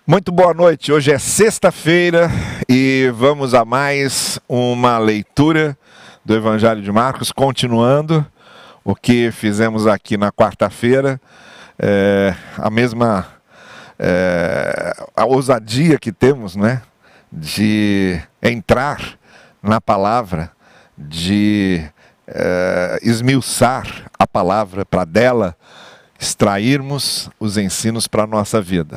Muito boa noite, hoje é sexta-feira e vamos a mais uma leitura do Evangelho de Marcos, continuando o que fizemos aqui na quarta-feira, a ousadia que temos, né, de entrar na palavra, de esmiuçar a palavra para dela extrairmos os ensinos para a nossa vida.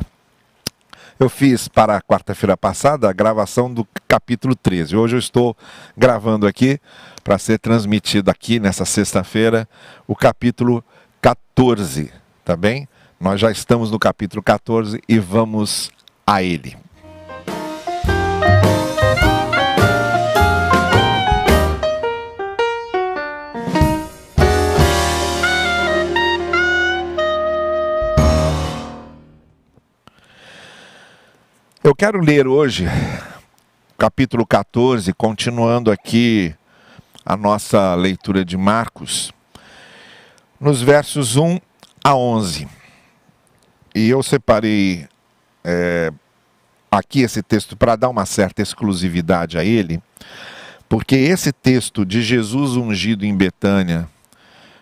Eu fiz para a quarta-feira passada a gravação do capítulo 13. Hoje eu estou gravando aqui para ser transmitido aqui nessa sexta-feira o capítulo 14, tá bem? Nós já estamos no capítulo 14 e vamos a ele. Eu quero ler hoje, capítulo 14, continuando aqui a nossa leitura de Marcos, nos versos 1 a 11. E eu separei aqui esse texto para dar uma certa exclusividade a ele, porque esse texto de Jesus ungido em Betânia,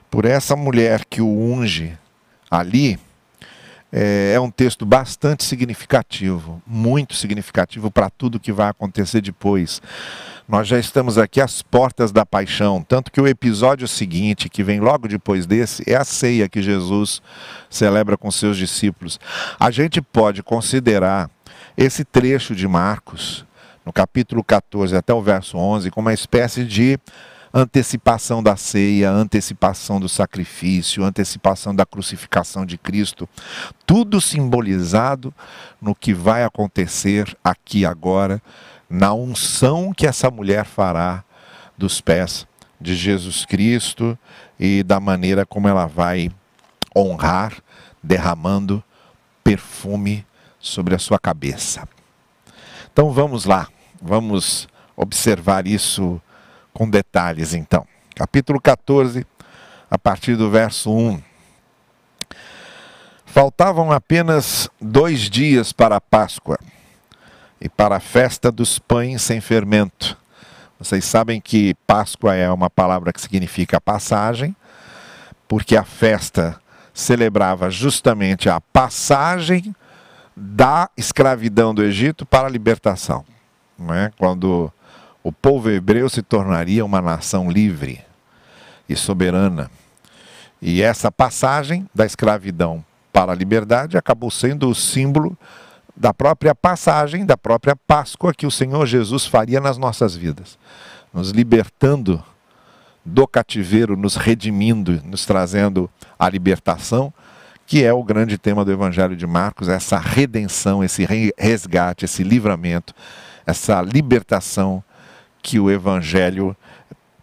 por essa mulher que o unge ali, é um texto bastante significativo, muito significativo para tudo que vai acontecer depois. Nós já estamos aqui às portas da paixão, tanto que o episódio seguinte, que vem logo depois desse, é a ceia que Jesus celebra com seus discípulos. A gente pode considerar esse trecho de Marcos, no capítulo 14 até o verso 11, como uma espécie de antecipação da ceia, antecipação do sacrifício, antecipação da crucificação de Cristo, tudo simbolizado no que vai acontecer aqui agora, na unção que essa mulher fará dos pés de Jesus Cristo e da maneira como ela vai honrar, derramando perfume sobre a sua cabeça. Então vamos lá, vamos observar isso com detalhes, então. Capítulo 14, a partir do verso 1. Faltavam apenas 2 dias para a Páscoa e para a festa dos pães sem fermento. Vocês sabem que Páscoa é uma palavra que significa passagem, porque a festa celebrava justamente a passagem da escravidão do Egito para a libertação. Não é? Quando o povo hebreu se tornaria uma nação livre e soberana. E essa passagem da escravidão para a liberdade acabou sendo o símbolo da própria passagem, da própria Páscoa que o Senhor Jesus faria nas nossas vidas, nos libertando do cativeiro, nos redimindo, nos trazendo a libertação, que é o grande tema do Evangelho de Marcos, essa redenção, esse resgate, esse livramento, essa libertação que o Evangelho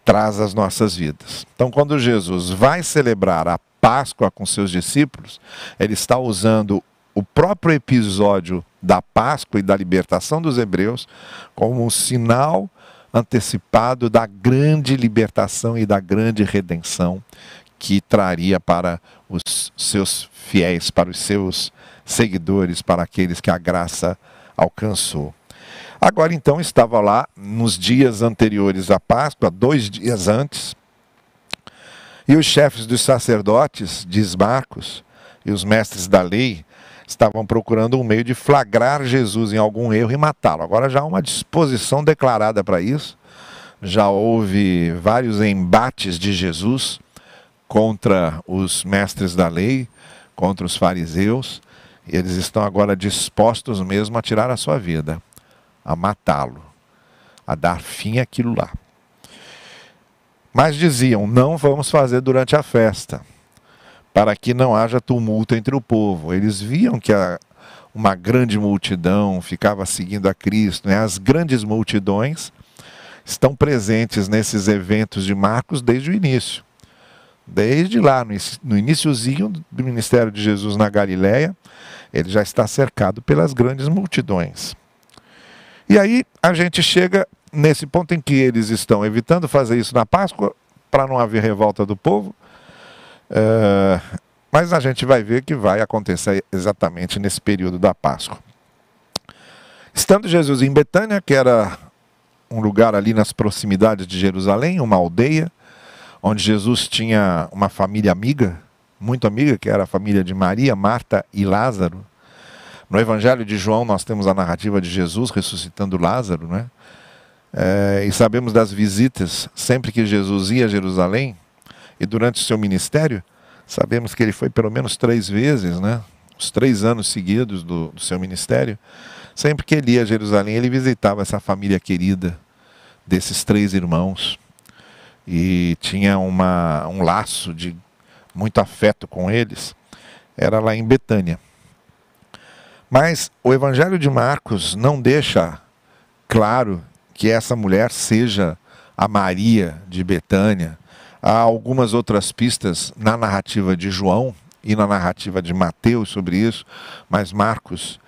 traz às nossas vidas. Então, quando Jesus vai celebrar a Páscoa com seus discípulos, ele está usando o próprio episódio da Páscoa e da libertação dos hebreus como um sinal antecipado da grande libertação e da grande redenção que traria para os seus fiéis, para os seus seguidores, para aqueles que a graça alcançou. Agora, então, estava lá, nos dias anteriores à Páscoa, 2 dias antes, e os chefes dos sacerdotes, diz Marcos, e os mestres da lei, estavam procurando um meio de flagrar Jesus em algum erro e matá-lo. Agora já há uma disposição declarada para isso, já houve vários embates de Jesus contra os mestres da lei, contra os fariseus, e eles estão agora dispostos mesmo a tirar a sua vida, a matá-lo, a dar fim àquilo lá. Mas diziam, não vamos fazer durante a festa, para que não haja tumulto entre o povo. Eles viam que uma grande multidão ficava seguindo a Cristo, né? As grandes multidões estão presentes nesses eventos de Marcos desde o início. Desde lá, no iniciozinho do ministério de Jesus na Galileia, ele já está cercado pelas grandes multidões. E aí a gente chega nesse ponto em que eles estão evitando fazer isso na Páscoa, para não haver revolta do povo, mas a gente vai ver que vai acontecer exatamente nesse período da Páscoa. Estando Jesus em Betânia, que era um lugar ali nas proximidades de Jerusalém, uma aldeia, onde Jesus tinha uma família amiga, muito amiga, que era a família de Maria, Marta e Lázaro. No Evangelho de João nós temos a narrativa de Jesus ressuscitando Lázaro, né? E sabemos das visitas, sempre que Jesus ia a Jerusalém, e durante o seu ministério, sabemos que ele foi pelo menos 3 vezes, né? Os 3 anos seguidos do seu ministério. Sempre que ele ia a Jerusalém, ele visitava essa família querida desses 3 irmãos. E tinha um laço de muito afeto com eles. Era lá em Betânia. Mas o Evangelho de Marcos não deixa claro que essa mulher seja a Maria de Betânia. Há algumas outras pistas na narrativa de João e na narrativa de Mateus sobre isso, mas Marcos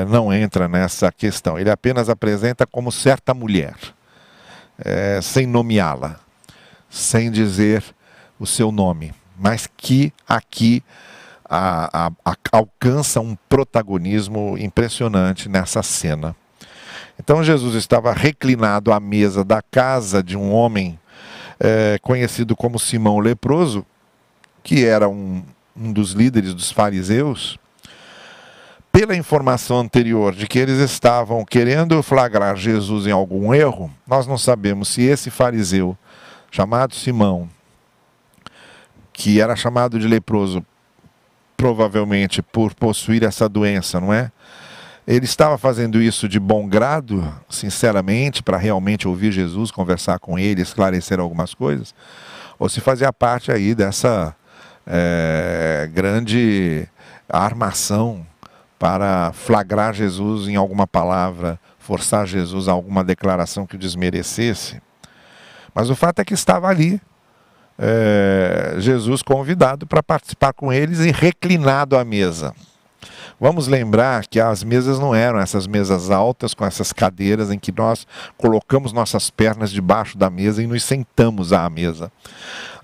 não entra nessa questão. Ele apenas apresenta como certa mulher, sem nomeá-la, sem dizer o seu nome, mas que aqui alcança um protagonismo impressionante nessa cena. Então Jesus estava reclinado à mesa da casa de um homem conhecido como Simão o leproso, que era um dos líderes dos fariseus. Pela informação anterior de que eles estavam querendo flagrar Jesus em algum erro, nós não sabemos se esse fariseu, chamado Simão, que era chamado de leproso, provavelmente por possuir essa doença, não é? Ele estava fazendo isso de bom grado, sinceramente, para realmente ouvir Jesus, conversar com ele, esclarecer algumas coisas, ou se fazia parte aí dessa grande armação para flagrar Jesus em alguma palavra, forçar Jesus a alguma declaração que o desmerecesse. Mas o fato é que estava ali Jesus convidado para participar com eles e reclinado à mesa. Vamos lembrar que as mesas não eram essas mesas altas com essas cadeiras em que nós colocamos nossas pernas debaixo da mesa e nos sentamos à mesa.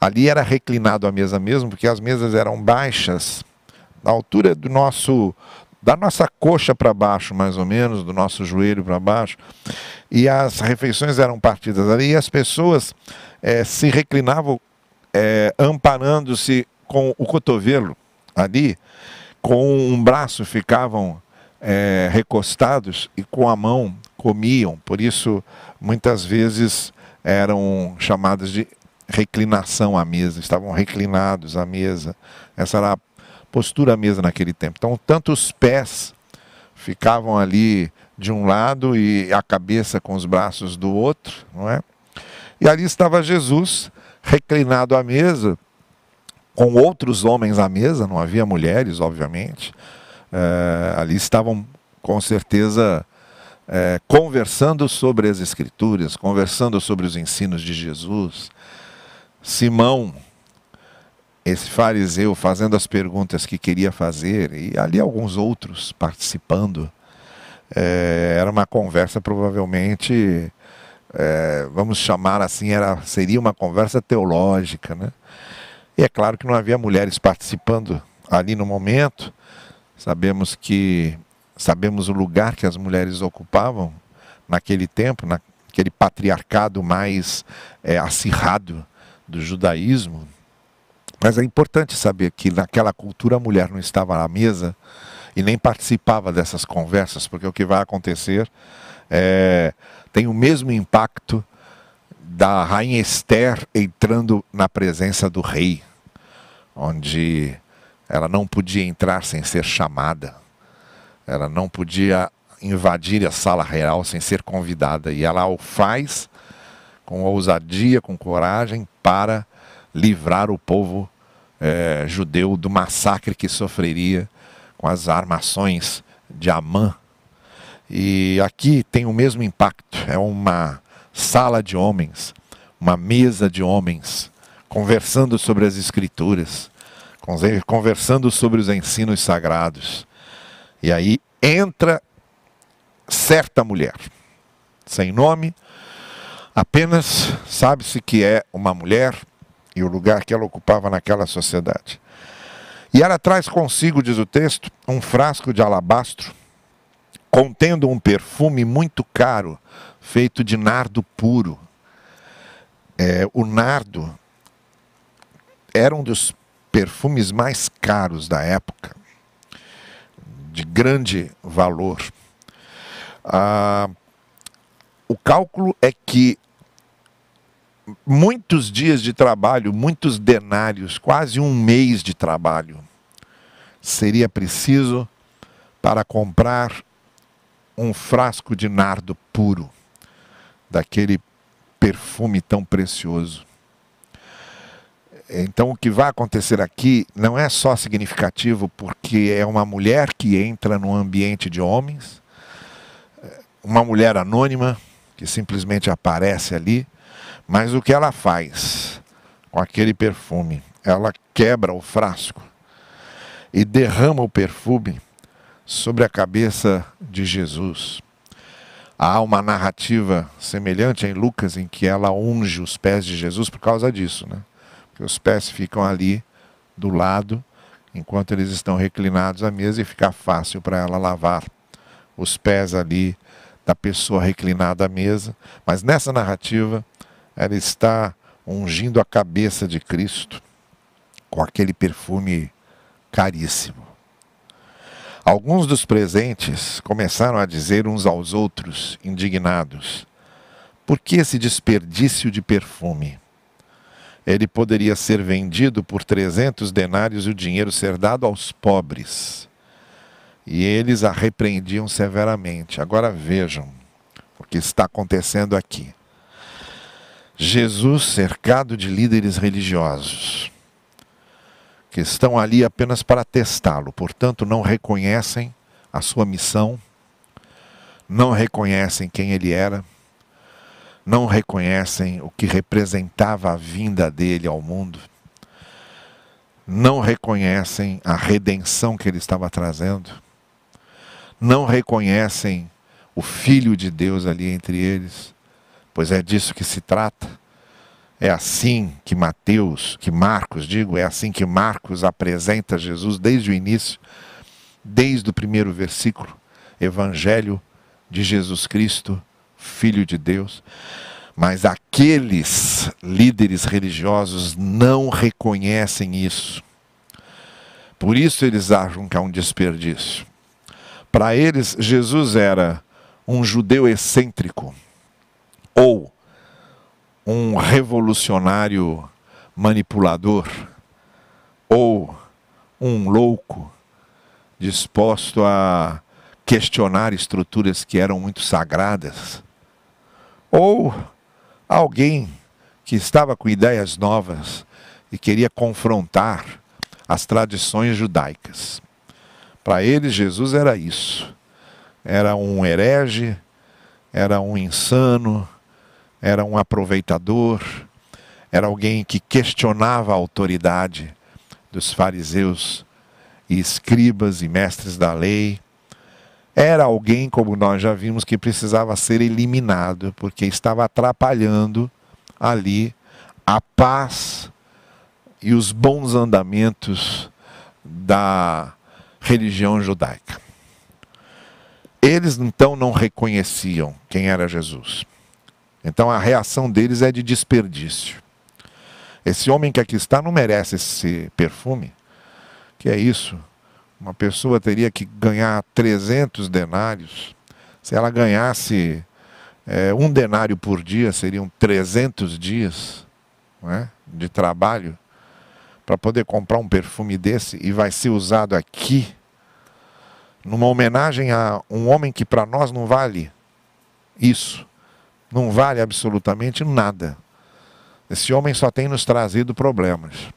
Ali era reclinado à mesa mesmo, porque as mesas eram baixas, na altura da nossa coxa para baixo, mais ou menos, do nosso joelho para baixo, e as refeições eram partidas ali, e as pessoas se reclinavam amparando-se com o cotovelo ali, com um braço ficavam recostados e com a mão comiam. Por isso, muitas vezes eram chamadas de reclinação à mesa, estavam reclinados à mesa. Essa era a postura à mesa naquele tempo. Então, tanto os pés ficavam ali de um lado e a cabeça com os braços do outro, não é? E ali estava Jesus reclinado à mesa, com outros homens à mesa, não havia mulheres, obviamente. Ali estavam, com certeza, conversando sobre as Escrituras, conversando sobre os ensinos de Jesus. Simão, esse fariseu, fazendo as perguntas que queria fazer, e ali alguns outros participando. Era uma conversa, provavelmente, vamos chamar assim, seria uma conversa teológica, né? E é claro que não havia mulheres participando ali no momento. Sabemos o lugar que as mulheres ocupavam naquele tempo, naquele patriarcado mais acirrado do judaísmo. Mas é importante saber que naquela cultura a mulher não estava à mesa e nem participava dessas conversas, porque o que vai acontecer tem o mesmo impacto da rainha Esther entrando na presença do rei, onde ela não podia entrar sem ser chamada, ela não podia invadir a sala real sem ser convidada, e ela o faz com ousadia, com coragem, para livrar o povo judeu do massacre que sofreria com as armações de Amã. E aqui tem o mesmo impacto, é uma sala de homens, uma mesa de homens, conversando sobre as Escrituras, conversando sobre os ensinos sagrados. E aí entra certa mulher, sem nome, apenas sabe-se que é uma mulher e o lugar que ela ocupava naquela sociedade. E ela traz consigo, diz o texto, um frasco de alabastro contendo um perfume muito caro, feito de nardo puro. O nardo era um dos perfumes mais caros da época, de grande valor. O cálculo é que muitos dias de trabalho, muitos denários, quase um mês de trabalho, seria preciso para comprar um frasco de nardo puro, daquele perfume tão precioso. Então o que vai acontecer aqui não é só significativo porque é uma mulher que entra num ambiente de homens, uma mulher anônima que simplesmente aparece ali, mas o que ela faz com aquele perfume? Ela quebra o frasco e derrama o perfume sobre a cabeça de Jesus. Há uma narrativa semelhante em Lucas em que ela unge os pés de Jesus por causa disso, né? Porque os pés ficam ali do lado enquanto eles estão reclinados à mesa e fica fácil para ela lavar os pés ali da pessoa reclinada à mesa. Mas nessa narrativa ela está ungindo a cabeça de Cristo com aquele perfume caríssimo. Alguns dos presentes começaram a dizer uns aos outros, indignados: por que esse desperdício de perfume? Ele poderia ser vendido por 300 denários e o dinheiro ser dado aos pobres. E eles a repreendiam severamente. Agora vejam o que está acontecendo aqui. Jesus cercado de líderes religiosos, que estão ali apenas para testá-lo, portanto não reconhecem a sua missão, não reconhecem quem ele era, não reconhecem o que representava a vinda dele ao mundo, não reconhecem a redenção que ele estava trazendo, não reconhecem o Filho de Deus ali entre eles, pois é disso que se trata. É assim que Marcos apresenta Jesus desde o início, desde o primeiro versículo, Evangelho de Jesus Cristo, Filho de Deus. Mas aqueles líderes religiosos não reconhecem isso. Por isso eles acham que é um desperdício. Para eles, Jesus era um judeu excêntrico, ou um revolucionário manipulador, ou um louco disposto a questionar estruturas que eram muito sagradas, ou alguém que estava com ideias novas e queria confrontar as tradições judaicas. Para eles, Jesus era isso. Era um herege, era um insano, era um aproveitador, era alguém que questionava a autoridade dos fariseus e escribas e mestres da lei. Era alguém, como nós já vimos, que precisava ser eliminado, porque estava atrapalhando ali a paz e os bons andamentos da religião judaica. Eles então não reconheciam quem era Jesus. Então a reação deles é de desperdício. Esse homem que aqui está não merece esse perfume. Que é isso? Uma pessoa teria que ganhar 300 denários. Se ela ganhasse um denário por dia, seriam 300 dias, não é, de trabalho para poder comprar um perfume desse, e vai ser usado aqui numa homenagem a um homem que para nós não vale isso. Não vale absolutamente nada. Esse homem só tem nos trazido problemas.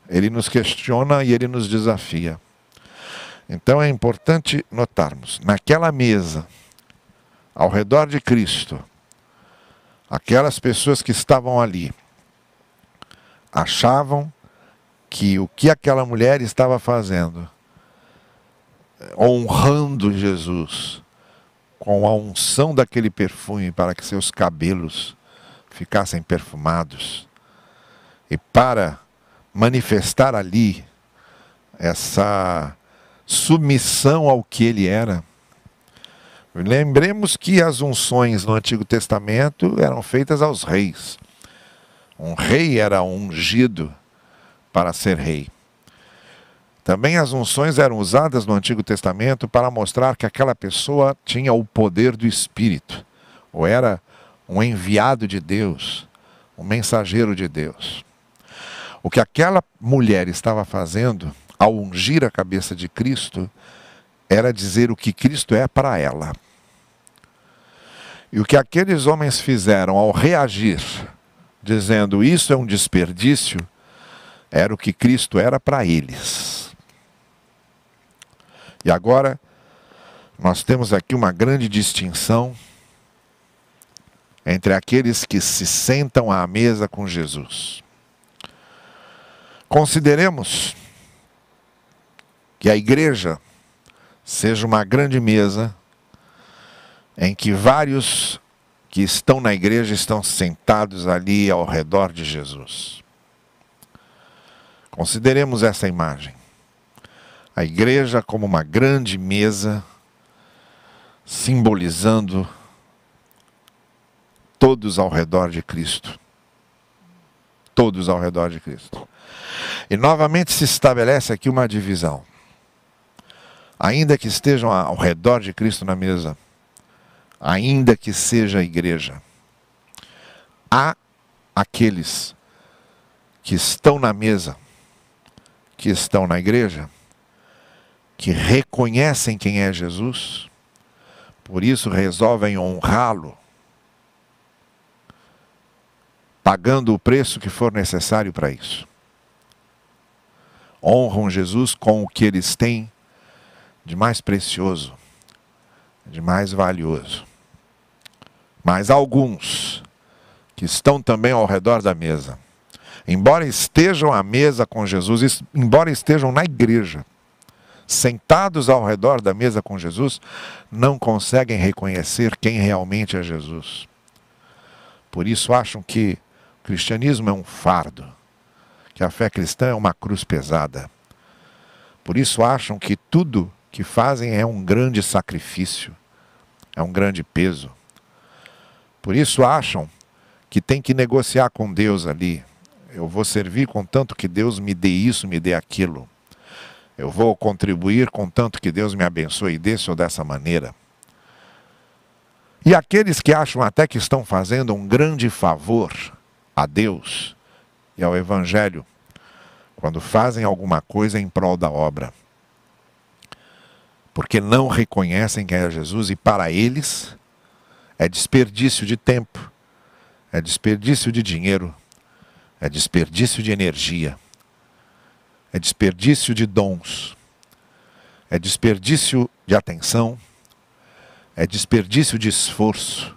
Ele nos questiona e ele nos desafia. Então é importante notarmos, naquela mesa, ao redor de Cristo, aquelas pessoas que estavam ali, achavam que o que aquela mulher estava fazendo, honrando Jesus, com a unção daquele perfume para que seus cabelos ficassem perfumados, e para manifestar ali essa submissão ao que ele era, Lembremos que as unções no Antigo Testamento eram feitas aos reis. Um rei era ungido para ser rei. Também as unções eram usadas no Antigo Testamento para mostrar que aquela pessoa tinha o poder do Espírito, ou era um enviado de Deus, um mensageiro de Deus. O que aquela mulher estava fazendo ao ungir a cabeça de Cristo era dizer o que Cristo é para ela. E o que aqueles homens fizeram ao reagir, dizendo isso é um desperdício, era o que Cristo era para eles. E agora, nós temos aqui uma grande distinção entre aqueles que se sentam à mesa com Jesus. Consideremos que a igreja seja uma grande mesa em que vários que estão na igreja estão sentados ali ao redor de Jesus. Consideremos essa imagem. A igreja como uma grande mesa, simbolizando todos ao redor de Cristo. Todos ao redor de Cristo. E novamente se estabelece aqui uma divisão. Ainda que estejam ao redor de Cristo na mesa, ainda que seja a igreja, há aqueles que estão na mesa, que estão na igreja, que reconhecem quem é Jesus, por isso resolvem honrá-lo, pagando o preço que for necessário para isso. Honram Jesus com o que eles têm de mais precioso, de mais valioso. Mas alguns que estão também ao redor da mesa, embora estejam à mesa com Jesus, embora estejam na igreja, sentados ao redor da mesa com Jesus, não conseguem reconhecer quem realmente é Jesus. Por isso acham que o cristianismo é um fardo, que a fé cristã é uma cruz pesada. Por isso acham que tudo que fazem é um grande sacrifício, é um grande peso. Por isso acham que tem que negociar com Deus ali. Eu vou servir contanto que Deus me dê isso, me dê aquilo. Eu vou contribuir contanto que Deus me abençoe desse ou dessa maneira. E aqueles que acham até que estão fazendo um grande favor a Deus e ao Evangelho, quando fazem alguma coisa em prol da obra. Porque não reconhecem quem é Jesus e para eles é desperdício de tempo, é desperdício de dinheiro, é desperdício de energia, é desperdício de dons, é desperdício de atenção, é desperdício de esforço,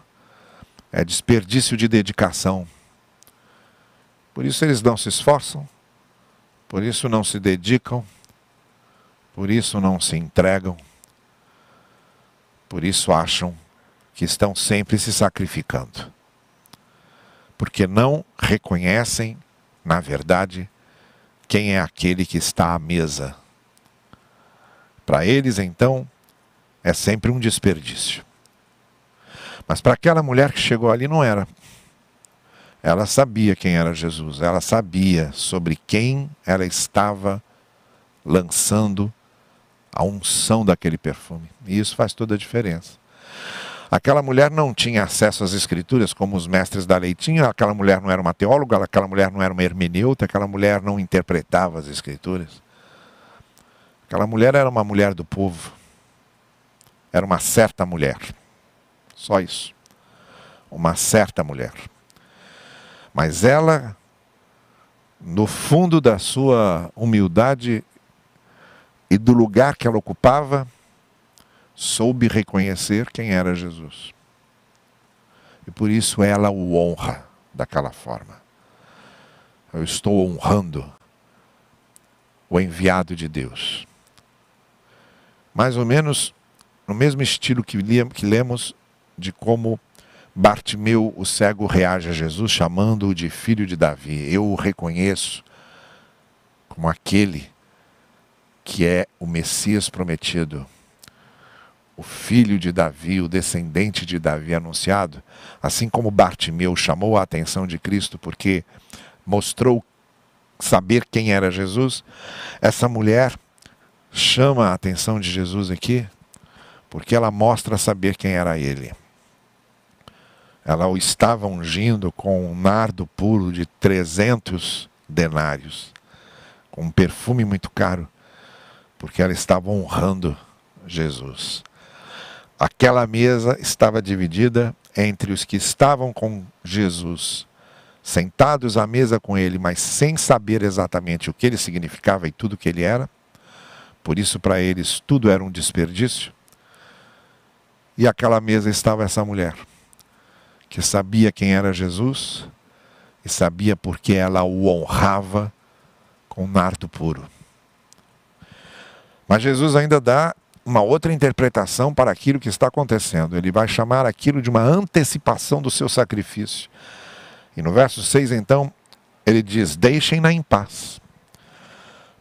é desperdício de dedicação. Por isso eles não se esforçam, por isso não se dedicam, por isso não se entregam, por isso acham que estão sempre se sacrificando. Porque não reconhecem, na verdade, quem é aquele que está à mesa. Para eles, então, é sempre um desperdício. Mas para aquela mulher que chegou ali não era. Ela sabia quem era Jesus, ela sabia sobre quem ela estava lançando a unção daquele perfume. E isso faz toda a diferença. Aquela mulher não tinha acesso às escrituras como os mestres da lei tinham, aquela mulher não era uma teóloga, aquela mulher não era uma hermeneuta, aquela mulher não interpretava as escrituras. Aquela mulher era uma mulher do povo. Era uma certa mulher. Só isso. Uma certa mulher. Mas ela, no fundo da sua humildade e do lugar que ela ocupava, soube reconhecer quem era Jesus. E por isso ela o honra daquela forma. Eu estou honrando o enviado de Deus. Mais ou menos no mesmo estilo que lemos de como Bartimeu, o cego, reage a Jesus, chamando-o de filho de Davi. Eu o reconheço como aquele que é o Messias prometido, o filho de Davi, o descendente de Davi anunciado, assim como Bartimeu chamou a atenção de Cristo porque mostrou saber quem era Jesus, essa mulher chama a atenção de Jesus aqui porque ela mostra saber quem era ele. Ela o estava ungindo com um nardo puro de 300 denários, com um perfume muito caro, porque ela estava honrando Jesus. Aquela mesa estava dividida entre os que estavam com Jesus, sentados à mesa com ele, mas sem saber exatamente o que ele significava e tudo o que ele era. Por isso, para eles, tudo era um desperdício. E àquela mesa estava essa mulher, que sabia quem era Jesus e sabia porque ela o honrava com nardo puro. Mas Jesus ainda dá uma outra interpretação para aquilo que está acontecendo. Ele vai chamar aquilo de uma antecipação do seu sacrifício. E no verso 6, então, ele diz: deixem-na em paz,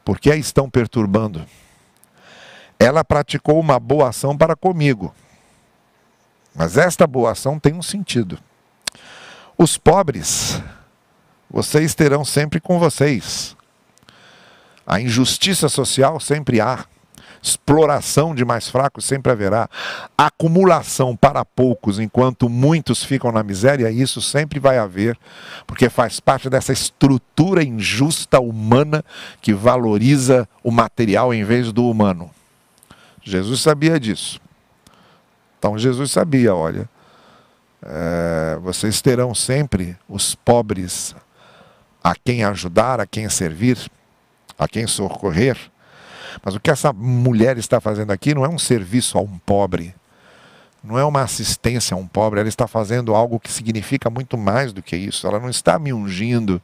porque a estão perturbando. Ela praticou uma boa ação para comigo, mas esta boa ação tem um sentido. Os pobres, vocês terão sempre com vocês. A injustiça social sempre há. Exploração de mais fracos sempre haverá. Acumulação para poucos, enquanto muitos ficam na miséria, isso sempre vai haver, porque faz parte dessa estrutura injusta humana que valoriza o material em vez do humano. Jesus sabia disso. Então Jesus sabia, olha, vocês terão sempre os pobres a quem ajudar, a quem servir, a quem socorrer. Mas o que essa mulher está fazendo aqui não é um serviço a um pobre, não é uma assistência a um pobre, ela está fazendo algo que significa muito mais do que isso. Ela não está me ungindo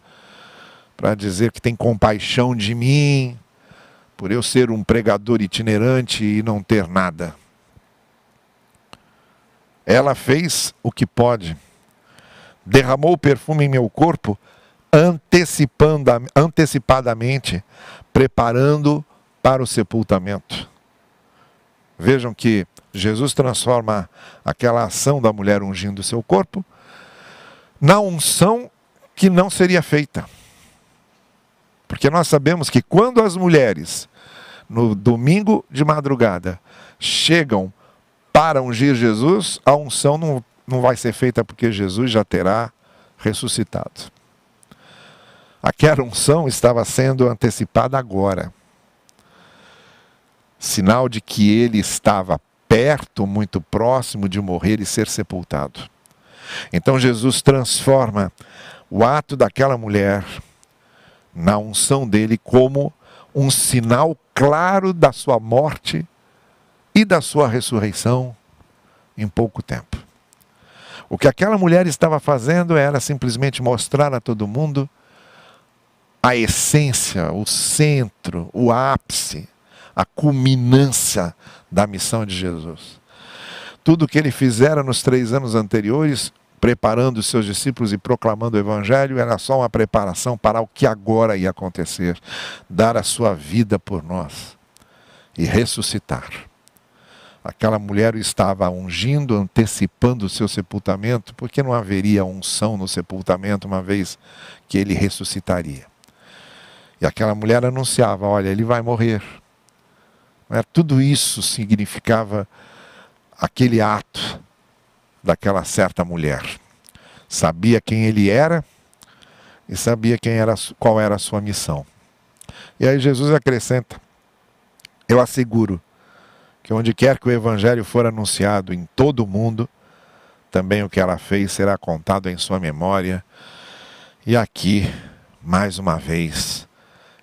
para dizer que tem compaixão de mim, por eu ser um pregador itinerante e não ter nada. Ela fez o que pode, derramou o perfume em meu corpo, antecipadamente, preparando para o sepultamento. Vejam que Jesus transforma aquela ação da mulher ungindo o seu corpo na unção que não seria feita. Porque nós sabemos que quando as mulheres, no domingo de madrugada, chegam para ungir Jesus, a unção não vai ser feita porque Jesus já terá ressuscitado. Aquela unção estava sendo antecipada agora. Sinal de que ele estava perto, muito próximo de morrer e ser sepultado. Então Jesus transforma o ato daquela mulher na unção dele como um sinal claro da sua morte e da sua ressurreição em pouco tempo. O que aquela mulher estava fazendo era simplesmente mostrar a todo mundo a essência, o centro, o ápice, a culminância da missão de Jesus. Tudo o que ele fizera nos 3 anos anteriores, preparando os seus discípulos e proclamando o Evangelho, era só uma preparação para o que agora ia acontecer. Dar a sua vida por nós e ressuscitar. Aquela mulher estava ungindo, antecipando o seu sepultamento, porque não haveria unção no sepultamento, uma vez que ele ressuscitaria. E aquela mulher anunciava: olha, ele vai morrer. Tudo isso significava aquele ato daquela certa mulher. Sabia quem ele era e sabia qual era a sua missão. E aí Jesus acrescenta: eu asseguro que onde quer que o Evangelho for anunciado em todo o mundo, também o que ela fez será contado em sua memória. E aqui, mais uma vez,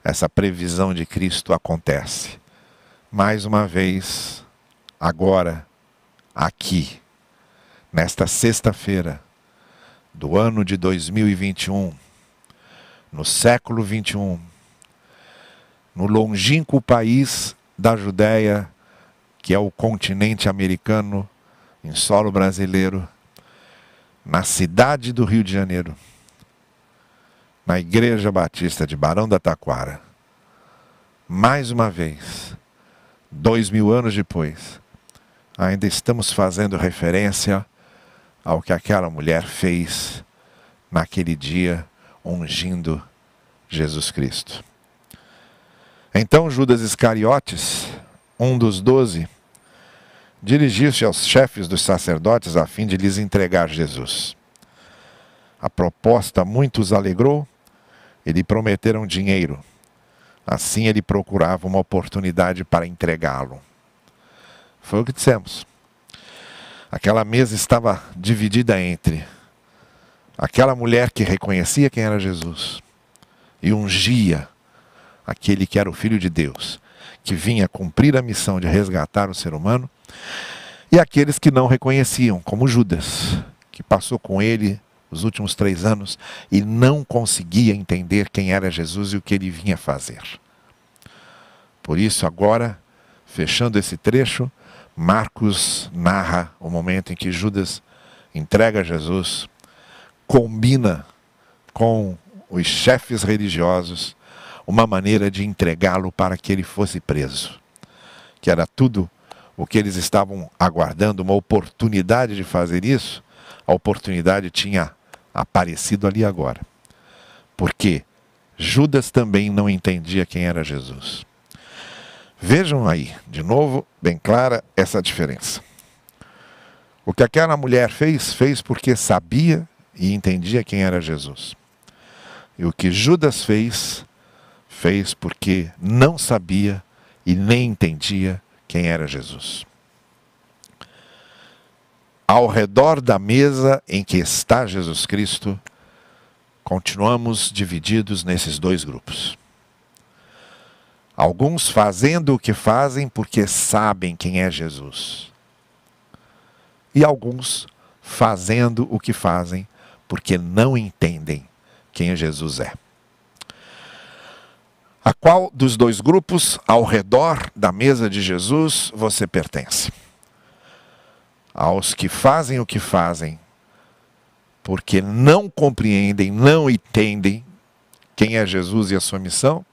essa previsão de Cristo acontece. Mais uma vez, agora, aqui, nesta sexta-feira do ano de 2021, no século 21, no longínquo país da Judéia, que é o continente americano, em solo brasileiro, na cidade do Rio de Janeiro, na Igreja Batista de Barão da Taquara, mais uma vez, 2000 anos depois, ainda estamos fazendo referência ao que aquela mulher fez naquele dia, ungindo Jesus Cristo. Então Judas Iscariotes, um dos 12, dirigiu-se aos chefes dos sacerdotes a fim de lhes entregar Jesus. A proposta muito os alegrou e lhe prometeram dinheiro. Assim ele procurava uma oportunidade para entregá-lo. Foi o que dissemos. Aquela mesa estava dividida entre aquela mulher que reconhecia quem era Jesus e ungia aquele que era o Filho de Deus, que vinha cumprir a missão de resgatar o ser humano, e aqueles que não reconheciam, como Judas, que passou com ele os últimos 3 anos e não conseguia entender quem era Jesus e o que ele vinha fazer. Por isso, agora, fechando esse trecho, Marcos narra o momento em que Judas entrega Jesus, combina com os chefes religiosos uma maneira de entregá-lo para que ele fosse preso, que era tudo o que eles estavam aguardando, uma oportunidade de fazer isso. A oportunidade tinha aparecido ali agora, porque Judas também não entendia quem era Jesus. Vejam aí, de novo, bem clara essa diferença. O que aquela mulher fez porque sabia e entendia quem era Jesus. E o que Judas fez porque não sabia e nem entendia quem era Jesus. Ao redor da mesa em que está Jesus Cristo, continuamos divididos nesses 2 grupos. Alguns fazendo o que fazem porque sabem quem é Jesus. E alguns fazendo o que fazem porque não entendem quem Jesus é. A qual dos 2 grupos ao redor da mesa de Jesus você pertence? Aos que fazem o que fazem porque não compreendem, não entendem quem é Jesus e a sua missão?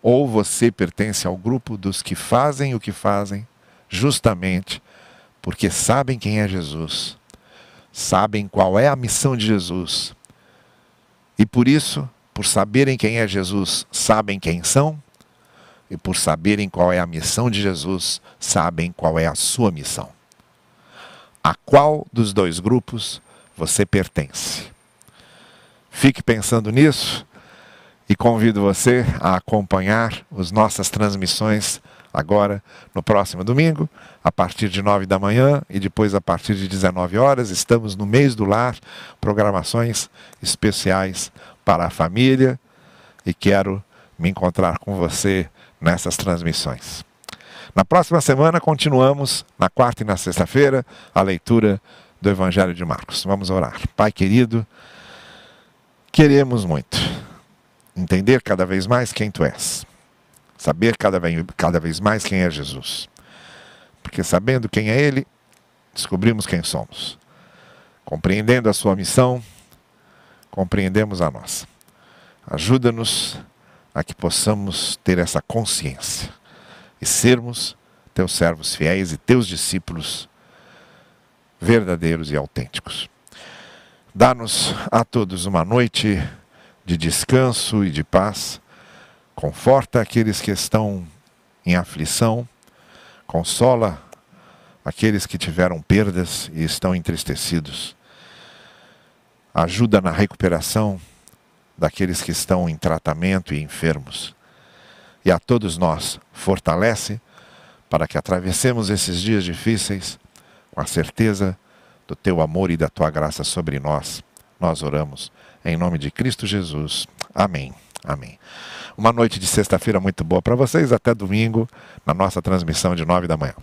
Ou você pertence ao grupo dos que fazem o que fazem justamente porque sabem quem é Jesus, sabem qual é a missão de Jesus, e por isso, por saberem quem é Jesus, sabem quem são, e por saberem qual é a missão de Jesus, sabem qual é a sua missão. A qual dos 2 grupos você pertence? Fique pensando nisso e convido você a acompanhar as nossas transmissões agora no próximo domingo, a partir de 9 da manhã e depois a partir de 19 horas. Estamos no mês do lar, programações especiais para a família, e quero me encontrar com você nessas transmissões. Na próxima semana continuamos, na quarta e na sexta-feira, a leitura do Evangelho de Marcos. Vamos orar. Pai querido, queremos muito entender cada vez mais quem Tu és, saber cada vez mais quem é Jesus, porque sabendo quem é Ele, descobrimos quem somos. Compreendendo a Sua missão, compreendemos a nossa. Ajuda-nos a que possamos ter essa consciência e sermos Teus servos fiéis e Teus discípulos verdadeiros e autênticos. Dá-nos a todos uma noite de descanso e de paz. Conforta aqueles que estão em aflição. Consola aqueles que tiveram perdas e estão entristecidos. Ajuda na recuperação daqueles que estão em tratamento e enfermos. E a todos nós, fortalece para que atravessemos esses dias difíceis com a certeza do Teu amor e da Tua graça sobre nós. Nós oramos em nome de Cristo Jesus. Amém. Amém. Uma noite de sexta-feira muito boa para vocês. Até domingo, na nossa transmissão de 9 da manhã.